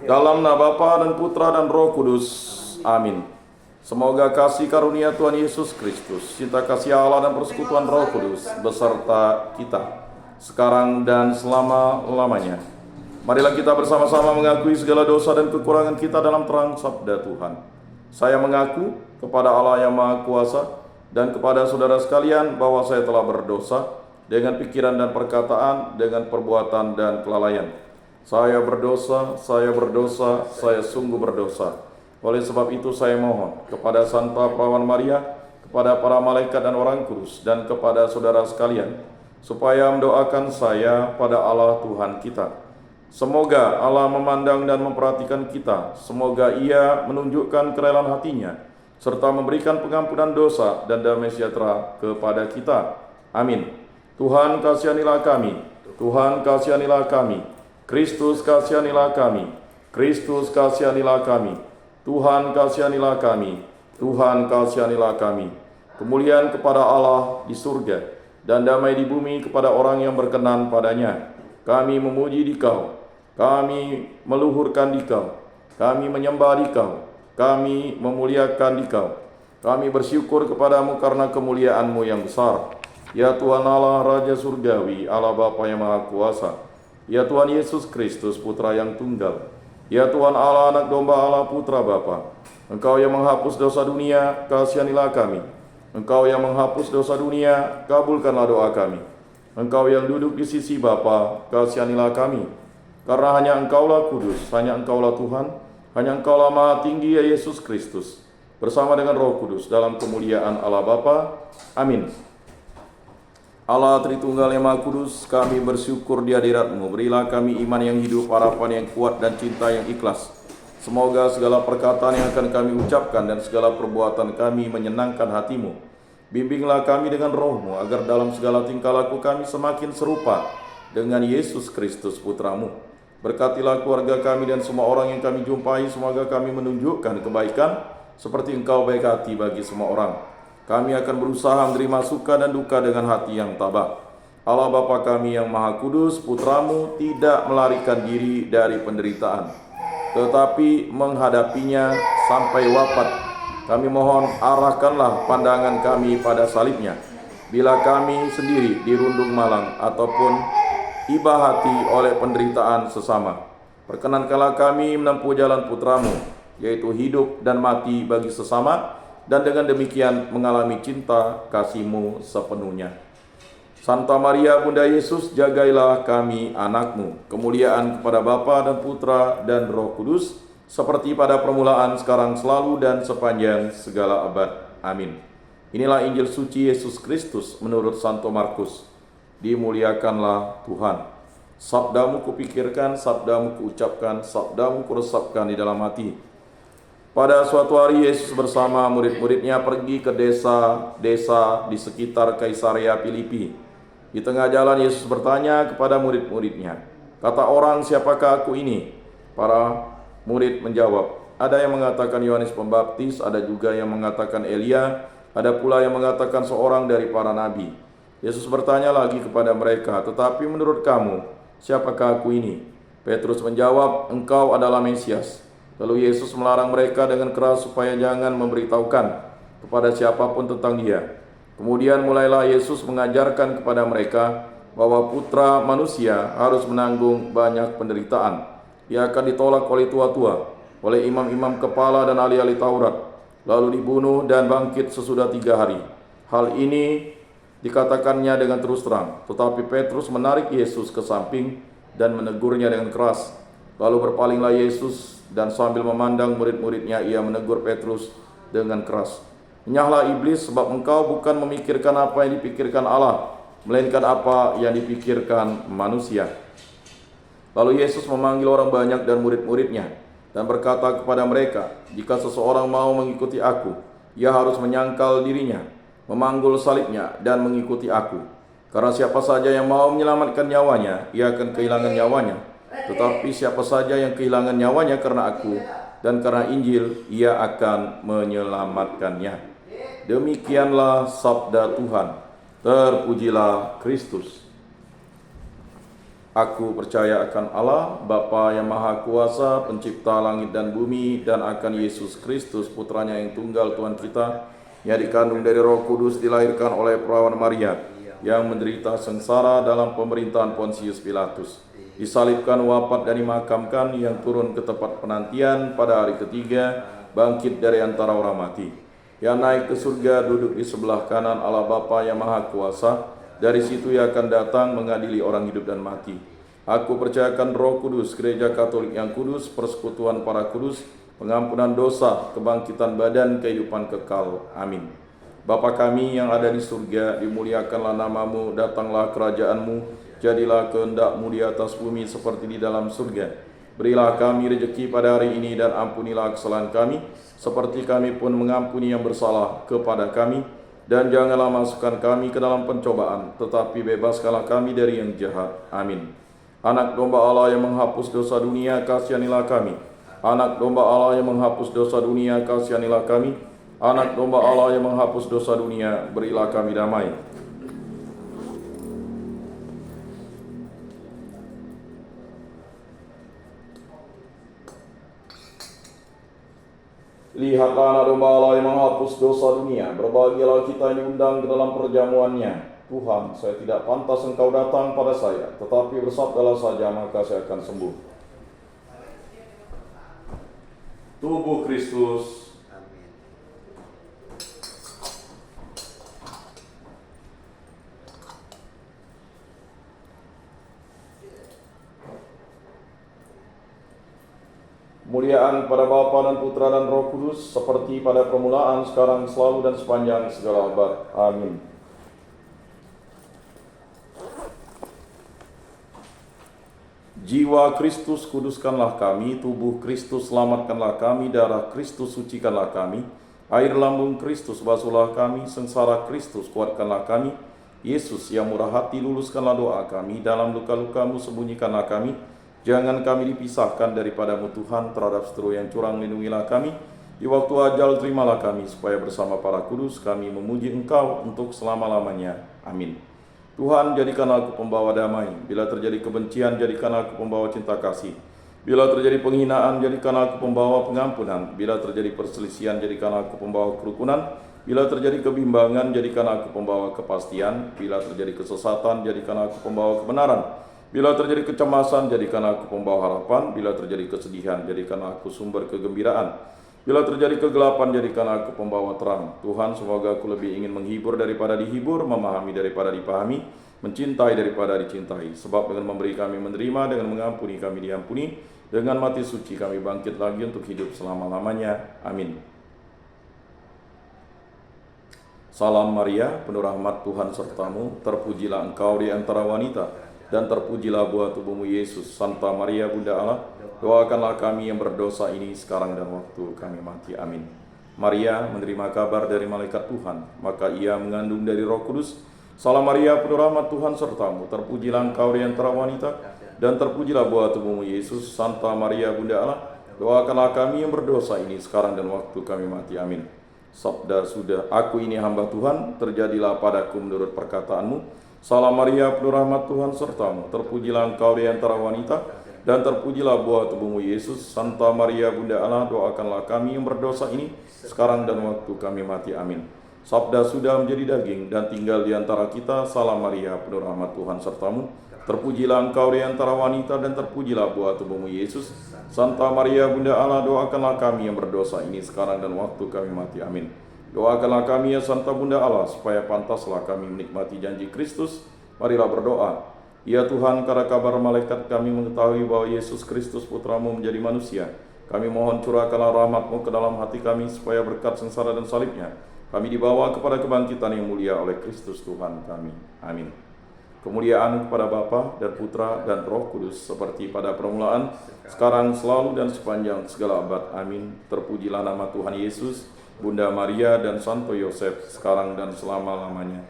Dalam nama Bapa dan Putra dan Roh Kudus. Amin. Semoga kasih karunia Tuhan Yesus Kristus, cinta kasih Allah dan persekutuan Roh Kudus beserta kita sekarang dan selama-lamanya. Marilah kita bersama-sama mengakui segala dosa dan kekurangan kita dalam terang sabda Tuhan. Saya mengaku kepada Allah yang Maha Kuasa dan kepada saudara sekalian bahwa saya telah berdosa dengan pikiran dan perkataan, dengan perbuatan dan kelalaian. Saya berdosa, saya sungguh berdosa. Oleh sebab itu saya mohon kepada Santa Perawan Maria, kepada para malaikat dan orang kudus, dan kepada saudara sekalian, supaya mendoakan saya pada Allah Tuhan kita. Semoga Allah memandang dan memperhatikan kita, semoga Ia menunjukkan kerelaan hatinya, serta memberikan pengampunan dosa dan damai sejahtera kepada kita. Amin. Tuhan kasihanilah kami, Tuhan kasihanilah kami, Kristus kasihanilah kami, Kristus kasihanilah kami, Tuhan kasihanilah kami, Tuhan kasihanilah kami. Kemuliaan kepada Allah di surga dan damai di bumi kepada orang yang berkenan padanya. Kami memuji Dikau, kami meluhurkan Dikau, kami menyembah Dikau, kami memuliakan Dikau. Kami bersyukur kepadamu karena kemuliaan-Mu yang besar. Ya Tuhan Allah Raja Surgawi, Allah Bapa yang Maha Kuasa. Ya Tuhan Yesus Kristus, Putra yang tunggal. Ya Tuhan Allah, Anak Domba Allah, Putra Bapa. Engkau yang menghapus dosa dunia, kasihanilah kami. Engkau yang menghapus dosa dunia, kabulkanlah doa kami. Engkau yang duduk di sisi Bapa, kasihanilah kami. Karena hanya Engkaulah kudus, hanya Engkaulah Tuhan, hanya Engkaulah Maha Tinggi, ya Yesus Kristus, bersama dengan Roh Kudus dalam kemuliaan Allah Bapa. Amin. Allah Tritunggal yang Maha Kudus, kami bersyukur di hadirat-Mu. Berilah kami iman yang hidup, harapan yang kuat, dan cinta yang ikhlas. Semoga segala perkataan yang akan kami ucapkan dan segala perbuatan kami menyenangkan hati-Mu. Bimbinglah kami dengan Roh-Mu, agar dalam segala tingkah laku kami semakin serupa dengan Yesus Kristus, Putra-Mu. Berkatilah keluarga kami dan semua orang yang kami jumpai. Semoga kami menunjukkan kebaikan seperti Engkau baik hati bagi semua orang. Kami akan berusaha menerima suka dan duka dengan hati yang tabah. Allah Bapa kami yang Maha Kudus, Putra-Mu tidak melarikan diri dari penderitaan, tetapi menghadapinya sampai wafat. Kami mohon arahkanlah pandangan kami pada salib-Nya. Bila kami sendiri dirundung malang ataupun iba hati oleh penderitaan sesama, perkenankanlah kami menempuh jalan Putra-Mu, yaitu hidup dan mati bagi sesama, dan dengan demikian mengalami cinta kasih-Mu sepenuhnya. Santa Maria Bunda Yesus, jagailah kami anak-Mu. Kemuliaan kepada Bapa dan Putra dan Roh Kudus, seperti pada permulaan, sekarang, selalu, dan sepanjang segala abad. Amin. Inilah Injil suci Yesus Kristus menurut Santo Markus. Dimuliakanlah Tuhan. Sabda-Mu kupikirkan, sabda-Mu kuucapkan, sabda-Mu kuresapkan di dalam hati. Pada suatu hari Yesus bersama murid-muridnya pergi ke desa-desa di sekitar Kaisarea Filipi. Di tengah jalan Yesus bertanya kepada murid-muridnya, "Kata orang, siapakah aku ini?" Para murid menjawab, "Ada yang mengatakan Yohanes Pembaptis, ada juga yang mengatakan Elia, ada pula yang mengatakan seorang dari para nabi." Yesus bertanya lagi kepada mereka, "Tetapi menurut kamu, siapakah aku ini?" Petrus menjawab, "Engkau adalah Mesias." Lalu Yesus melarang mereka dengan keras supaya jangan memberitahukan kepada siapapun tentang Dia. Kemudian mulailah Yesus mengajarkan kepada mereka bahwa Putra Manusia harus menanggung banyak penderitaan. Ia akan ditolak oleh tua-tua, oleh imam-imam kepala dan ahli-ahli Taurat, lalu dibunuh dan bangkit sesudah 3 hari. Hal ini dikatakannya dengan terus terang, tetapi Petrus menarik Yesus ke samping dan menegurnya dengan keras. Lalu berpalinglah Yesus dan sambil memandang murid-muridnya, ia menegur Petrus dengan keras, "Enyahlah iblis, sebab engkau bukan memikirkan apa yang dipikirkan Allah, melainkan apa yang dipikirkan manusia." Lalu Yesus memanggil orang banyak dan murid-muridnya dan berkata kepada mereka, "Jika seseorang mau mengikuti aku, ia harus menyangkal dirinya, memanggul salibnya, dan mengikuti aku. Karena siapa saja yang mau menyelamatkan nyawanya, ia akan kehilangan nyawanya. Tetapi siapa saja yang kehilangan nyawanya karena aku dan karena Injil, ia akan menyelamatkannya." Demikianlah sabda Tuhan. Terpujilah Kristus. Aku percaya akan Allah, Bapa yang Maha Kuasa, pencipta langit dan bumi, dan akan Yesus Kristus, putranya yang tunggal Tuhan kita, yang dikandung dari Roh Kudus, dilahirkan oleh perawan Maria, yang menderita sengsara dalam pemerintahan Pontius Pilatus, disalibkan, wafat dan dimakamkan, yang turun ke tempat penantian pada hari ketiga, bangkit dari antara orang mati, yang naik ke surga, duduk di sebelah kanan Allah Bapa yang Maha Kuasa. Dari situ ia akan datang mengadili orang hidup dan mati. Aku percayakan Roh Kudus, Gereja Katolik yang kudus, persekutuan para kudus, pengampunan dosa, kebangkitan badan, kehidupan kekal. Amin. Bapa kami yang ada di surga, dimuliakanlah namamu, datanglah kerajaanmu, jadilah kehendakmu di atas bumi seperti di dalam surga. Berilah kami rejeki pada hari ini dan ampunilah kesalahan kami, seperti kami pun mengampuni yang bersalah kepada kami. Dan janganlah masukkan kami ke dalam pencobaan, tetapi bebaskanlah kami dari yang jahat. Amin. Anak domba Allah yang menghapus dosa dunia, kasihanilah kami. Anak domba Allah yang menghapus dosa dunia, kasihanilah kami. Anak domba Allah yang menghapus dosa dunia, berilah kami damai. Lihatlah anak domba Allah yang menghapus dosa dunia. Berbahagialah kita yang diundang ke dalam perjamuannya. Tuhan, saya tidak pantas Engkau datang pada saya, tetapi bersabdalah saja, maka saya akan sembuh. Tubuh Kristus. Kemuliaan pada Bapa dan Putra dan Roh Kudus, seperti pada permulaan, sekarang, selalu, dan sepanjang segala abad. Amin. Jiwa Kristus, kuduskanlah kami. Tubuh Kristus, selamatkanlah kami. Darah Kristus, sucikanlah kami. Air lambung Kristus, basuhlah kami. Sengsara Kristus, kuatkanlah kami. Yesus yang murah hati, luluskanlah doa kami. Dalam luka-lukamu, sembunyikanlah kami. Jangan kami dipisahkan daripadamu Tuhan, terhadap seteru yang curang lindungilah kami. Di waktu ajal terimalah kami, supaya bersama para kudus kami memuji Engkau untuk selama-lamanya. Amin. Tuhan, jadikanlah aku pembawa damai. Bila terjadi kebencian, jadikanlah aku pembawa cinta kasih. Bila terjadi penghinaan, jadikanlah aku pembawa pengampunan. Bila terjadi perselisihan, jadikanlah aku pembawa kerukunan. Bila terjadi kebimbangan, jadikanlah aku pembawa kepastian. Bila terjadi kesesatan, jadikanlah aku pembawa kebenaran. Bila terjadi kecemasan, jadikanlah aku pembawa harapan. Bila terjadi kesedihan, jadikanlah aku sumber kegembiraan. Bila terjadi kegelapan, jadikanlah aku pembawa terang. Tuhan, semoga aku lebih ingin menghibur daripada dihibur, memahami daripada dipahami, mencintai daripada dicintai. Sebab dengan memberi kami menerima, dengan mengampuni kami diampuni, dengan mati suci kami bangkit lagi untuk hidup selama-lamanya. Amin. Salam Maria, penuh rahmat, Tuhan sertamu, terpujilah engkau di antara wanita, dan terpujilah buah tubuhmu Yesus. Santa Maria Bunda Allah, doakanlah kami yang berdosa ini sekarang dan waktu kami mati. Amin. Maria menerima kabar dari malaikat Tuhan, maka ia mengandung dari Roh Kudus. Salam Maria, penuh rahmat, Tuhan sertamu, terpujilah engkau di antara wanita, dan terpujilah buah tubuhmu Yesus. Santa Maria Bunda Allah, doakanlah kami yang berdosa ini sekarang dan waktu kami mati. Amin. Sabda sudah, aku ini hamba Tuhan, terjadilah padaku menurut perkataanmu. Salam Maria, penuh rahmat, Tuhan sertamu, terpujilah engkau di antara wanita, dan terpujilah buah tubuhmu Yesus. Santa Maria Bunda Allah, doakanlah kami yang berdosa ini sekarang dan waktu kami mati. Amin. Sabda sudah menjadi daging dan tinggal di antara kita. Salam Maria, penuh rahmat, Tuhan sertamu, terpujilah engkau di antara wanita, dan terpujilah buah tubuhmu Yesus. Santa Maria Bunda Allah, doakanlah kami yang berdosa ini sekarang dan waktu kami mati. Amin. Doakanlah kami ya Santa Bunda Allah, supaya pantaslah kami menikmati janji Kristus. Marilah berdoa. Ya Tuhan, karena kabar malaikat kami mengetahui bahwa Yesus Kristus Putramu menjadi manusia. Kami mohon curahkanlah rahmat-Mu ke dalam hati kami, supaya berkat sengsara dan salibnya kami dibawa kepada kebangkitan yang mulia oleh Kristus Tuhan kami. Amin. Kemuliaan kepada Bapa dan Putra dan Roh Kudus, seperti pada permulaan, sekarang, selalu, dan sepanjang segala abad. Amin. Terpujilah nama Tuhan Yesus, Bunda Maria, dan Santo Yosef, sekarang dan selama-lamanya.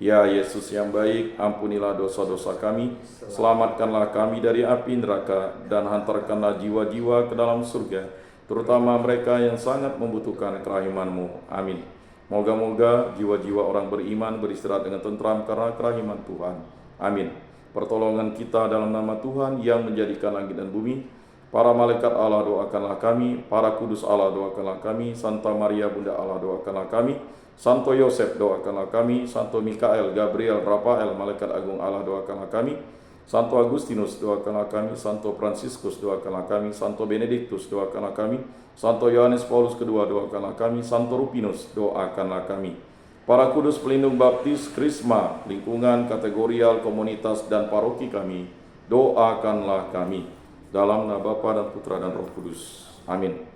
Ya Yesus yang baik, ampunilah dosa-dosa kami, selamatkanlah kami dari api neraka, dan hantarkanlah jiwa-jiwa ke dalam surga, terutama mereka yang sangat membutuhkan kerahiman-Mu. Amin. Moga-moga jiwa-jiwa orang beriman beristirahat dengan tentram karena kerahiman Tuhan. Amin. pertolongan kita dalam nama Tuhan yang menjadikan langit dan bumi. Para malaikat Allah, doakanlah kami. Para kudus Allah, doakanlah kami. Santa Maria Bunda Allah, doakanlah kami. Santo Yosef, doakanlah kami. Santo Mikael, Gabriel, Rafael, malaikat agung Allah, doakanlah kami. Santo Agustinus, doakanlah kami. Santo Fransiskus, doakanlah kami. Santo Benediktus, doakanlah kami. Santo Yohanes Paulus II, doakanlah kami. Santo Rupinus, doakanlah kami. Para kudus pelindung baptis, krisma, lingkungan, kategorial, komunitas, dan paroki kami, doakanlah kami. Dalam nama Bapa dan Putra dan Roh Kudus. Amin.